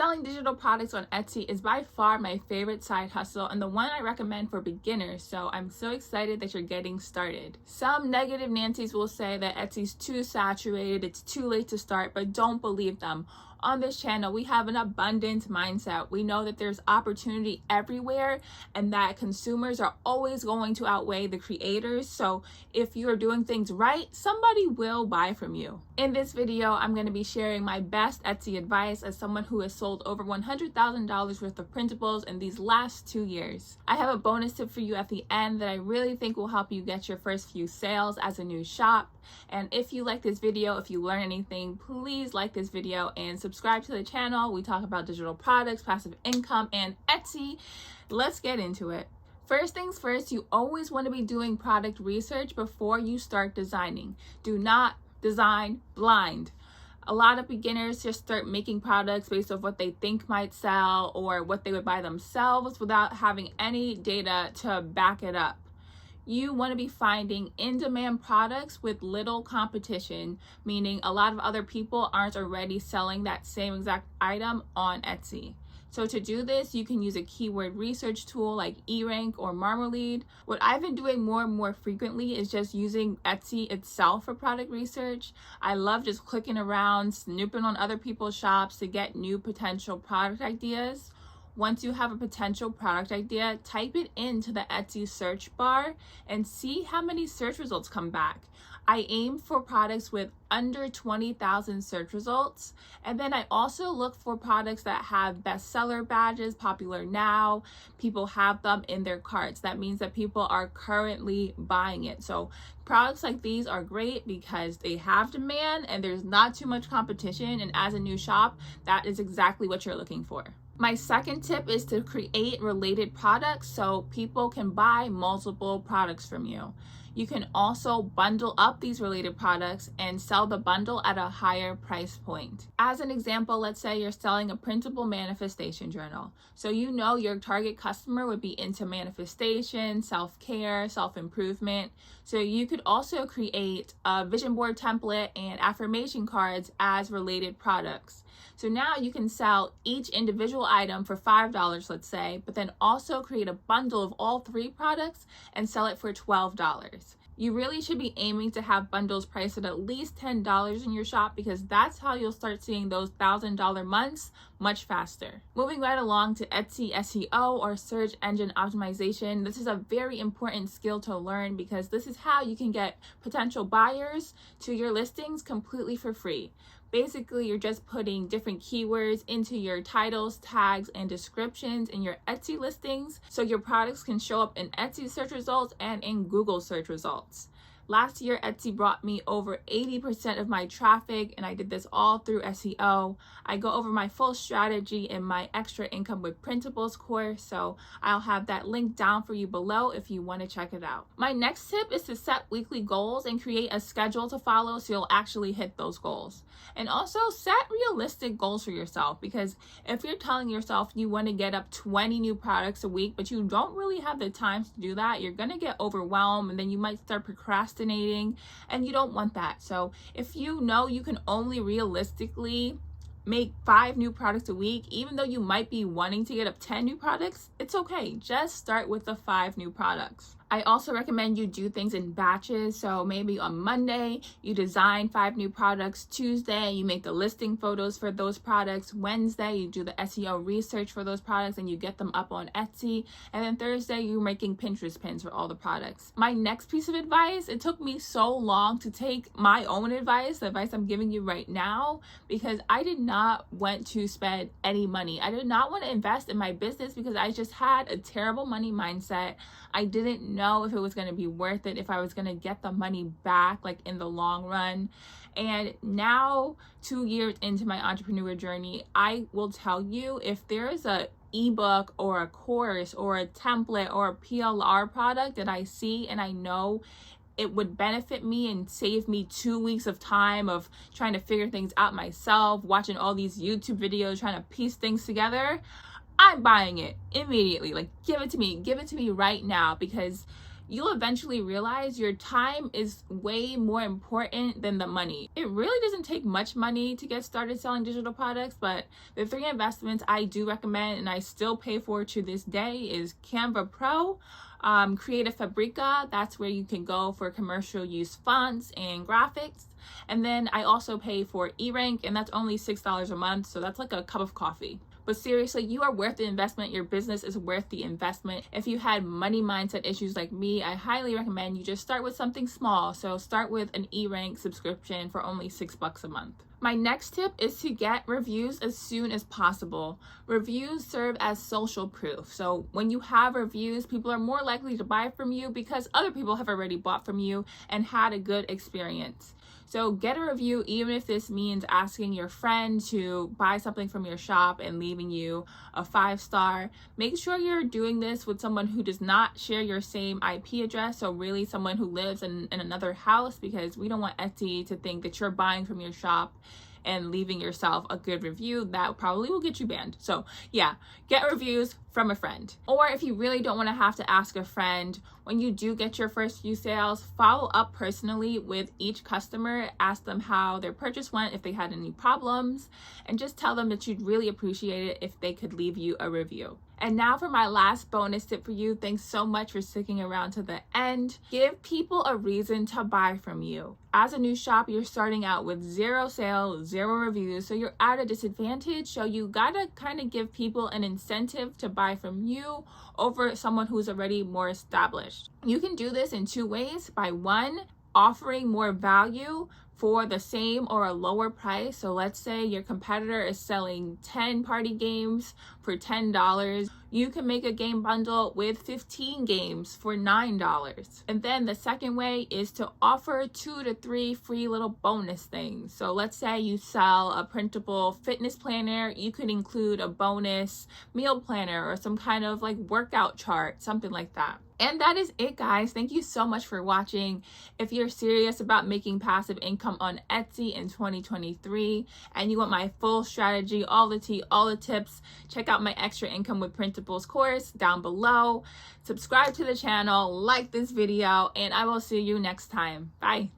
Selling digital products on Etsy is by far my favorite side hustle and the one I recommend for beginners, so I'm so excited that you're getting started. Some negative Nancy's will say that Etsy's too saturated, it's too late to start, but don't believe them. On this channel, we have an abundance mindset. We know that there's opportunity everywhere and that consumers are always going to outweigh the creators. So if you're doing things right, somebody will buy from you. In this video, I'm going to be sharing my best Etsy advice as someone who has sold over $100,000 worth of printables in these last 2 years. I have a bonus tip for you at the end that I really think will help you get your first few sales as a new shop. And if you like this video, if you learn anything, please like this video and subscribe to the channel. We talk about digital products, passive income, and Etsy. Let's get into it. First things first, you always want to be doing product research before you start designing. Do not design blind. A lot of beginners just start making products based off what they think might sell or what they would buy themselves without having any data to back it up. You want to be finding in-demand products with little competition, meaning a lot of other people aren't already selling that same exact item on Etsy. So to do this, you can use a keyword research tool like eRank or Marmalade. What I've been doing more and more frequently is just using Etsy itself for product research. I love just clicking around, snooping on other people's shops to get new potential product ideas. Once you have a potential product idea, type it into the Etsy search bar and see how many search results come back. I aim for products with under 20,000 search results. And then I also look for products that have bestseller badges, popular now. People have them in their carts. That means that people are currently buying it. So products like these are great because they have demand and there's not too much competition. And as a new shop, that is exactly what you're looking for. My second tip is to create related products so people can buy multiple products from you. You can also bundle up these related products and sell the bundle at a higher price point. As an example, let's say you're selling a printable manifestation journal. So you know your target customer would be into manifestation, self-care, self-improvement. So you could also create a vision board template and affirmation cards as related products. So now you can sell each individual item for $5, let's say, but then also create a bundle of all 3 products and sell it for $12. You really should be aiming to have bundles priced at least $10 in your shop because that's how you'll start seeing those $1,000 months much faster. Moving right along to Etsy SEO or search engine optimization. This is a very important skill to learn because this is how you can get potential buyers to your listings completely for free. Basically, you're just putting different keywords into your titles, tags, and descriptions in your Etsy listings so your products can show up in Etsy search results and in Google search results. Last year, Etsy brought me over 80% of my traffic, and I did this all through SEO. I go over my full strategy in my Extra Income with Printables course, so I'll have that link down for you below if you want to check it out. My next tip is to set weekly goals and create a schedule to follow so you'll actually hit those goals. And also set realistic goals for yourself, because if you're telling yourself you want to get up 20 new products a week, but you don't really have the time to do that, you're going to get overwhelmed and then you might start procrastinating. And you don't want that. So if you know you can only realistically make 5 new products a week, even though you might be wanting to get up 10 new products, it's okay. Just start with the 5 new products. I also recommend you do things in batches. So maybe on Monday, you design 5 new products. Tuesday, you make the listing photos for those products. Wednesday, you do the SEO research for those products and you get them up on Etsy. And then Thursday, you're making Pinterest pins for all the products. My next piece of advice, it took me so long to take my own advice, the advice I'm giving you right now, because I did not want to spend any money. I did not want to invest in my business because I just had a terrible money mindset. I didn't know if it was going to be worth it, if I was going to get the money back like in the long run. And now, 2 years into my entrepreneur journey, I will tell you, if there is a ebook or a course or a template or a PLR product that I see and I know it would benefit me and save me 2 weeks of time of trying to figure things out myself, watching all these YouTube videos, trying to piece things together, I'm buying it immediately. Like, give it to me right now, because you'll eventually realize your time is way more important than the money. It really doesn't take much money to get started selling digital products, but the 3 investments I do recommend and I still pay for to this day is Canva Pro, Creative Fabrica, that's where you can go for commercial use fonts and graphics. And then I also pay for eRank, and that's only $6 a month, so that's like a cup of coffee. But seriously, you are worth the investment. Your business is worth the investment. If you had money mindset issues like me, I highly recommend you just start with something small. So start with an eRank subscription for only $6 a month. My next tip is to get reviews as soon as possible. Reviews serve as social proof. So when you have reviews, people are more likely to buy from you because other people have already bought from you and had a good experience. So get a review, even if this means asking your friend to buy something from your shop and leaving you a 5-star. Make sure you're doing this with someone who does not share your same IP address. So really someone who lives in another house, because we don't want Etsy to think that you're buying from your shop and leaving yourself a good review. That probably will get you banned. So yeah, get reviews from a friend. Or if you really don't want to have to ask a friend, when you do get your first few sales, follow up personally with each customer, ask them how their purchase went, if they had any problems, and just tell them that you'd really appreciate it if they could leave you a review. And now for my last bonus tip for you. Thanks so much for sticking around to the end. Give people a reason to buy from you. As a new shop, you're starting out with 0 sales, 0 reviews, so you're at a disadvantage. So you gotta kind of give people an incentive to buy from you over someone who's already more established. You can do this in 2 ways. By 1, offering more value for the same or a lower price. So let's say your competitor is selling 10 party games for $10. You can make a game bundle with 15 games for $9. And then the second way is to offer 2 to 3 free little bonus things. So let's say you sell a printable fitness planner, you could include a bonus meal planner or some kind of like workout chart, something like that. And that is it, guys. Thank you so much for watching. If you're serious about making passive income on Etsy in 2023 and you want my full strategy, all the tea, all the tips, check out my Extra Income with Printables course down below. Subscribe to the channel, like this video, and I will see you next time. Bye.